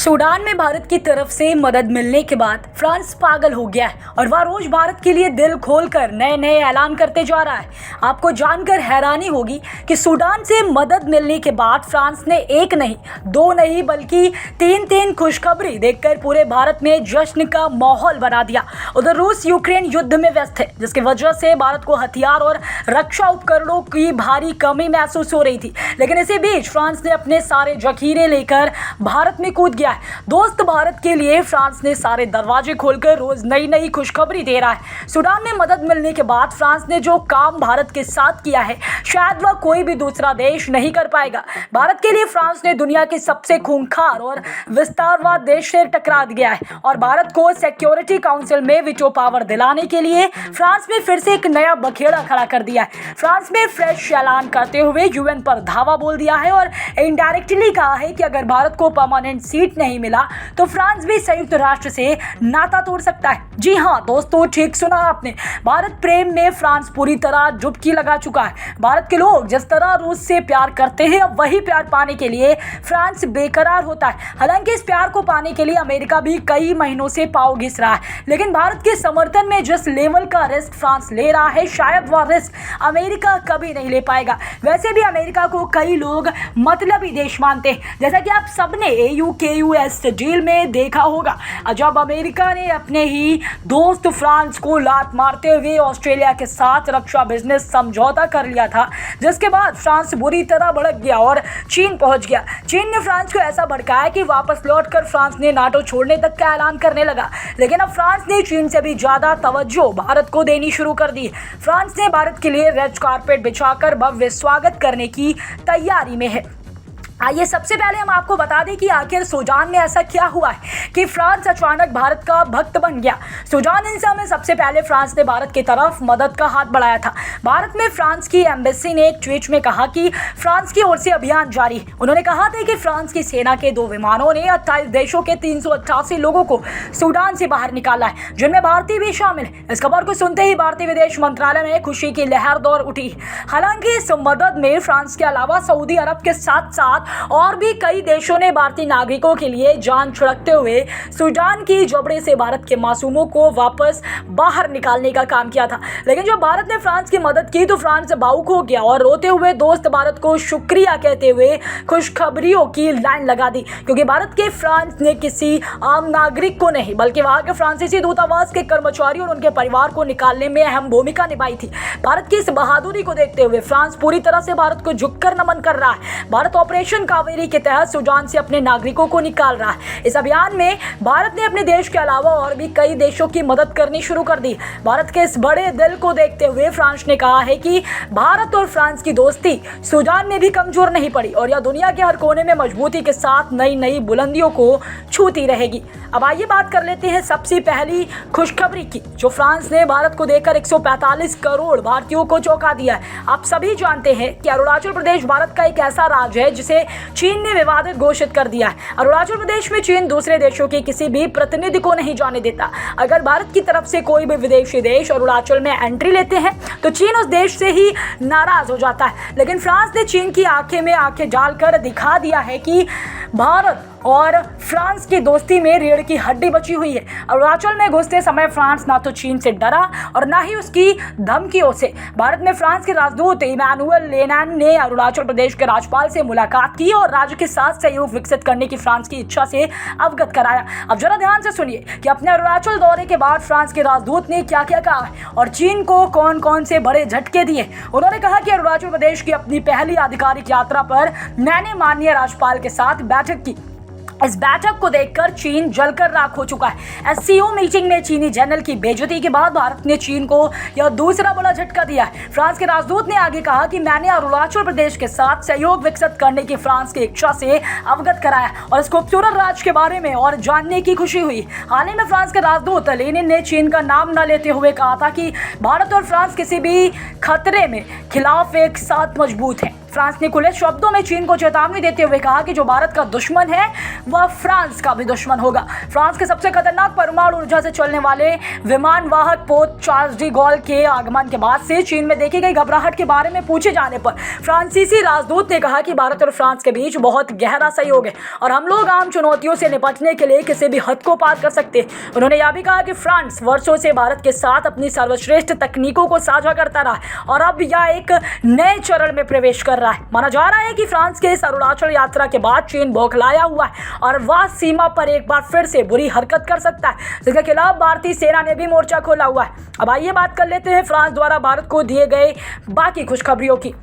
Sudan में भारत की तरफ से मदद मिलने के बाद फ्रांस पागल हो गया है और वह रोज भारत के लिए दिल खोलकर नए नए ऐलान करते जा रहा है। आपको जानकर हैरानी होगी कि सूडान से मदद मिलने के बाद फ्रांस ने एक नहीं, दो नहीं बल्कि तीन खुशखबरी देकर पूरे भारत में जश्न का माहौल बना दिया। उधर रूस यूक्रेन युद्ध में व्यस्त है, जिसकी वजह से भारत को हथियार और रक्षा उपकरणों की भारी कमी महसूस हो रही थी। लेकिन इसी बीच फ्रांस ने अपने सारे जखीरे लेकर भारत में कूद गया है। दोस्त भारत के लिए फ्रांस ने सारे दरवाजे खोलकर रोज नई नई खुशखबरी दे रहा है। सूडान में मदद मिलने के बाद फ्रांस ने जो काम भारत के साथ किया है, शायद वह कोई भी दूसरा देश नहीं कर पाएगा। भारत के लिए फ्रांस ने दुनिया के सबसे खूंखार और विस्तारवाद देश से टकरा दिया है और भारत को सिक्योरिटी काउंसिल में वीटो पावर दिलाने के लिए फ्रांस में फिर से एक नया बखेड़ा खड़ा कर दिया है। फ्रांस में फ्रेश ऐलान करते हुए यूएन पर धावा बोल दिया है और इनडायरेक्टली कहा है कि अगर भारत को परमानेंट सीट नहीं मिला तो फ्रांस भी संयुक्त राष्ट्र से नाता तोड़ सकता है। जी हाँ दोस्तों, ठीक सुना आपने। भारत प्रेम में फ्रांस पूरी तरह डुबकी लगा चुका है। भारत के लोग जिस तरह रूस से प्यार करते हैं, अब वही प्यार पाने के लिए फ्रांस बेकरार होता है। हालांकि इस प्यार को पाने के लिए अमेरिका भी कई महीनों से पाँव घिस रहा है, लेकिन भारत के समर्थन में जिस लेवल का रिस्क फ्रांस ले रहा है, शायद वह रिस्क अमेरिका कभी नहीं ले पाएगा। वैसे भी अमेरिका को कई लोग मतलबी देश मानते हैं, जैसा कि आप सबने AUKUS डील में देखा होगा। जब अमेरिका ने अपने ही दोस्त फ्रांस को लात मारते हुए ऑस्ट्रेलिया के साथ रक्षा बिजनेस समझौता कर लिया था, जिसके बाद फ्रांस बुरी तरह भड़क गया और चीन पहुंच गया। चीन ने फ्रांस को ऐसा भड़काया कि वापस लौटकर फ्रांस ने नाटो छोड़ने तक का ऐलान करने लगा। लेकिन अब फ्रांस ने चीन से भी ज्यादा तवज्जो भारत को देनी शुरू कर दी। फ्रांस ने भारत के लिए रेड कार्पेट बिछाकर भव्य स्वागत करने की तैयारी में है। आइए सबसे पहले हम आपको बता दें कि आखिर सूडान में ऐसा क्या हुआ है कि फ्रांस अचानक भारत का भक्त बन गया। सूडान इन समय सबसे पहले फ्रांस ने भारत की तरफ मदद का हाथ बढ़ाया था। भारत में फ्रांस की एम्बेसी ने एक ट्वीट में कहा कि फ्रांस की ओर से अभियान जारी है। उन्होंने कहा था कि फ्रांस की सेना के 2 विमानों ने 28 देशों के 388 लोगों को सूडान से बाहर निकाला है, जिनमें भारतीय भी शामिल है। इस खबर को सुनते ही भारतीय विदेश मंत्रालय में खुशी की लहर दौड़ उठी। हालांकि इस मदद में फ्रांस के अलावा सऊदी अरब के साथ साथ और भी कई देशों ने भारतीय नागरिकों के लिए जान छिड़कते हुए सूडान की जबड़े से भारत के मासूमों को वापस बाहर निकालने का काम किया था। लेकिन जब भारत ने फ्रांस की मदद की तो फ्रांस भावुक हो गया और रोते हुए दोस्त भारत को शुक्रिया कहते हुए खुशखबरियों की लाइन लगा दी, क्योंकि भारत के फ्रांस ने किसी आम नागरिक को नहीं बल्कि वहां के फ्रांसीसी दूतावास के कर्मचारियों और उनके परिवार को निकालने में अहम भूमिका निभाई थी। भारत की इस बहादुरी को देखते हुए फ्रांस पूरी तरह से भारत को झुककर नमन कर रहा है। भारत ऑपरेशन कावेरी के तहत सूडान से अपने नागरिकों को निकाल रहा है। इस अभियान में भारत ने अपने देश के अलावा और भी कई देशों की मदद करनी शुरू कर दी। भारत के इस बड़े दिल को देखते हुए फ्रांस ने कहा है कि भारत और फ्रांस की दोस्ती सूडान में भी कमजोर नहीं पड़ी और यह दुनिया के हर कोने में मजबूती के साथ नई नई बुलंदियों को छूती रहेगी। अब आइए बात कर लेते हैं सबसे पहली खुशखबरी की, जो फ्रांस ने भारत को देकर 145 करोड़ भारतीयों को चौंका दिया है। आप सभी जानते हैं कि अरुणाचल प्रदेश भारत का एक ऐसा राज्य है जिसे चीन ने विवादित घोषित कर दिया है। अरुणाचल प्रदेश में चीन दूसरे देशों के किसी भी प्रतिनिधि को नहीं जाने देता। अगर भारत की तरफ से कोई भी विदेशी देश अरुणाचल में एंट्री लेते हैं तो चीन उस देश से ही नाराज हो जाता है। लेकिन फ्रांस ने चीन की आंखें में आंखें डालकर दिखा दिया है कि भारत और फ्रांस की दोस्ती में रीढ़ की हड्डी बची हुई है। अरुणाचल में घुसते समय फ्रांस ना तो चीन से डरा और ना ही उसकी धमकियों से। भारत में फ्रांस के राजदूत इमैनुअल लेनैन ने अरुणाचल प्रदेश के राज्यपाल से मुलाकात की और राज्य के साथ सहयोग विकसित करने की फ्रांस की इच्छा से अवगत कराया। अब जरा ध्यान से सुनिए कि अपने अरुणाचल दौरे के बाद फ्रांस के राजदूत ने क्या क्या कहा और चीन को कौन कौन से बड़े झटके दिए। उन्होंने कहा कि अरुणाचल प्रदेश की अपनी पहली आधिकारिक यात्रा पर मैंने माननीय राज्यपाल के साथ बैठक की। इस बैठक को देखकर चीन जलकर राख हो चुका है। SCO मीटिंग में चीनी जनरल की बेइज्जती के बाद भारत ने चीन को यह दूसरा बड़ा झटका दिया है। फ्रांस के राजदूत ने आगे कहा कि मैंने अरुणाचल प्रदेश के साथ सहयोग विकसित करने की फ्रांस की इच्छा से अवगत कराया और इस खूबसूरत राज्य के बारे में और जानने की खुशी हुई। हाल ही में फ्रांस के राजदूत लेनिन ने चीन का नाम न लेते हुए कहा था कि भारत और फ्रांस किसी भी खतरे में खिलाफ एक साथ मजबूत है। फ्रांस ने खुले शब्दों में चीन को चेतावनी देते हुए कहा कि जो भारत का दुश्मन है वह फ्रांस का भी दुश्मन होगा। फ्रांस के सबसे खतरनाक परमाणु ऊर्जा से चलने वाले विमान वाहक पोत चार्ल्स डी गॉल के आगमन के बाद से चीन में देखी गई घबराहट के बारे में पूछे जाने पर फ्रांसीसी राजदूत ने कहा कि भारत और फ्रांस के बीच बहुत गहरा सहयोग है और हम लोग आम चुनौतियों से निपटने के लिए किसी भी हद को पार कर सकते हैं। उन्होंने यह भी कहा कि फ्रांस वर्षों से भारत के साथ अपनी सर्वश्रेष्ठ तकनीकों को साझा करता रहा है और अब यह एक नए चरण में प्रवेश कर रहा है। माना जा रहा है कि फ्रांस के इस अरुणाचल यात्रा के बाद चीन बौखलाया हुआ है और वह सीमा पर एक बार फिर से बुरी हरकत कर सकता है, जिसके खिलाफ भारतीय सेना ने भी मोर्चा खोला हुआ है। अब आइए बात कर लेते हैं फ्रांस द्वारा भारत को दिए गए बाकी खुशखबरियों की।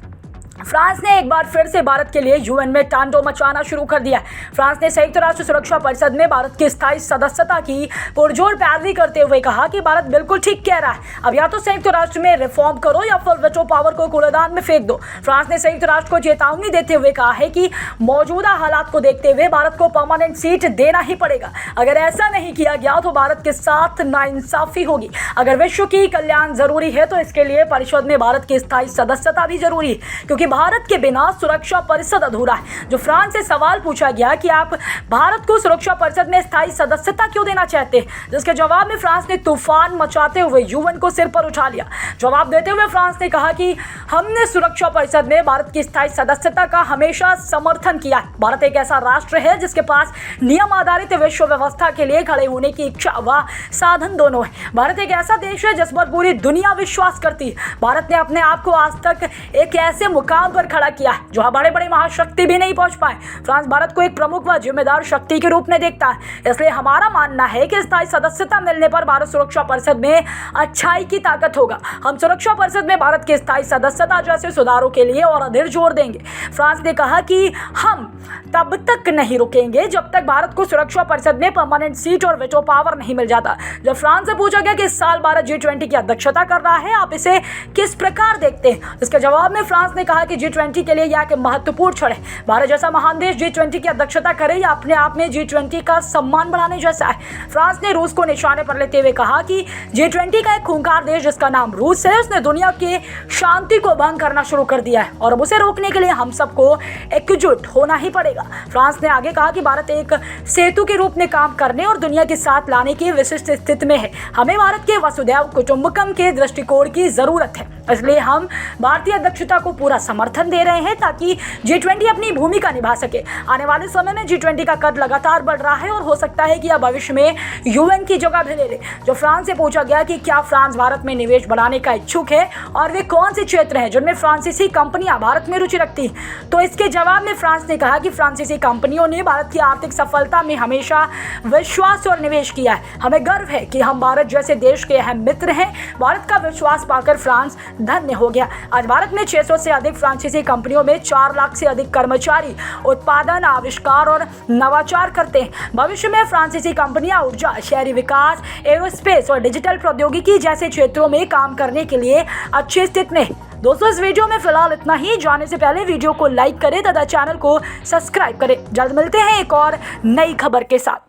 फ्रांस ने एक बार फिर से भारत के लिए यूएन में तांडव मचाना शुरू कर दिया। फ्रांस ने संयुक्त राष्ट्र सुरक्षा परिषद में भारत की स्थायी सदस्यता की पुरजोर पैरवी करते हुए कहा कि भारत बिल्कुल ठीक कह रहा है, अब या तो संयुक्त राष्ट्र में रिफॉर्म करो या फिर वेटो पावर को कूड़ेदान में फेंक दो। फ्रांस ने संयुक्त राष्ट्र को चेतावनी देते हुए कहा है कि मौजूदा हालात को देखते हुए भारत को परमानेंट सीट देना ही पड़ेगा। अगर ऐसा नहीं किया गया तो भारत के साथ नाइंसाफी होगी। अगर विश्व की कल्याण जरूरी है तो इसके लिए परिषद में भारत की स्थायी सदस्यता भी जरूरी है, क्योंकि भारत के बिना सुरक्षा परिषद अधूरा है। जो फ्रांस से सवाल पूछा गया कि आप भारत को सुरक्षा परिषद में स्थायी सदस्यता क्यों देना चाहते हैं, जिसके जवाब में फ्रांस ने तूफान मचाते हुए यूएन को सिर पर उठा लिया। जवाब देते हुए फ्रांस ने कहा कि हमने सुरक्षा परिषद में भारत की स्थायी सदस्यता का हमेशा समर्थन किया है। भारत एक ऐसा राष्ट्र है जिसके पास नियम आधारित विश्व व्यवस्था के लिए खड़े होने की इच्छा व साधन दोनों है। भारत एक ऐसा देश है जिस पर पूरी दुनिया विश्वास करती है। भारत ने अपने आप को आज तक एक ऐसे मुकाम पर खड़ा किया है जहां बड़े बड़े महाशक्ति भी नहीं पहुंच पाए। फ्रांस भारत को एक प्रमुख व जिम्मेदार शक्ति के रूप में देखता है, इसलिए हमारा मानना है कि स्थायी सदस्यता मिलने पर भारत सुरक्षा परिषद में अच्छाई की ताकत होगा। हम सुरक्षा परिषद में भारत की स्थायी सदस्यता जैसे सुधारों के लिए और अधिक जोर देंगे। फ्रांस ने कहा कि हम तब तक नहीं रुकेंगे जब तक भारत को सुरक्षा परिषद में परमानेंट सीट और वेटो पावर नहीं मिल जाता। जब फ्रांस से पूछा गया कि इस साल भारत G20 की अध्यक्षता कर रहा है, आप इसे किस प्रकार देखते हैं, इसके जवाब में फ्रांस ने कहा कि G20 के लिए यह एक महत्वपूर्ण क्षण है। भारत जैसा महान देश G20 की अध्यक्षता करे या अपने आप में G20 का सम्मान बढ़ाने जैसा है। फ्रांस ने रूस को निशाने पर लेते हुए कहा कि G20 का एक खूंखार देश जिसका नाम रूस है, उसने दुनिया के शांति को भंग करना शुरू कर दिया है और अब उसे रोकने के लिए हम सबको एकजुट होना ही पड़ेगा। फ्रांस ने आगे कहा कि भारत एक सेतु के रूप में काम करने और दुनिया के साथ लाने की विशिष्ट स्थिति में है। हमें भारत के वसुधैव कुटुंबकम के दृष्टिकोण की जरूरत है, इसलिए हम भारतीय अध्यक्षता को पूरा समर्थन दे रहे हैं ताकि G20 अपनी भूमिका निभा सके। आने वाले समय में G20 का कद लगातार बढ़ रहा है और हो सकता है कि यह भविष्य में यूएन की जगह भी ले ले। जो फ्रांस से पूछा गया कि क्या फ्रांस भारत में निवेश बढ़ाने का इच्छुक है और वे कौन से क्षेत्र हैं जिनमें फ्रांसीसी कंपनियां भारत में रुचि रखती हैं, तो इसके जवाब में फ्रांस ने कहा कि फ्रांसीसी कंपनियों ने भारत की आर्थिक सफलता में हमेशा विश्वास और निवेश किया है। हमें गर्व है कि हम भारत जैसे देश के अहम मित्र हैं। भारत का विश्वास पाकर फ्रांस धन्य हो गया। आज भारत में 600 से अधिक फ्रांसीसी कंपनियों में 4 लाख से अधिक कर्मचारी उत्पादन, आविष्कार और नवाचार करते हैं। भविष्य में फ्रांसीसी कंपनियां ऊर्जा, शहरी विकास, एरोस्पेस और डिजिटल प्रौद्योगिकी जैसे क्षेत्रों में काम करने के लिए अच्छी स्थिति में। दोस्तों, इस वीडियो में फिलहाल इतना ही। जाने से पहले वीडियो को लाइक करें तथा चैनल को सब्सक्राइब करें। जल्द मिलते हैं एक और नई खबर के साथ।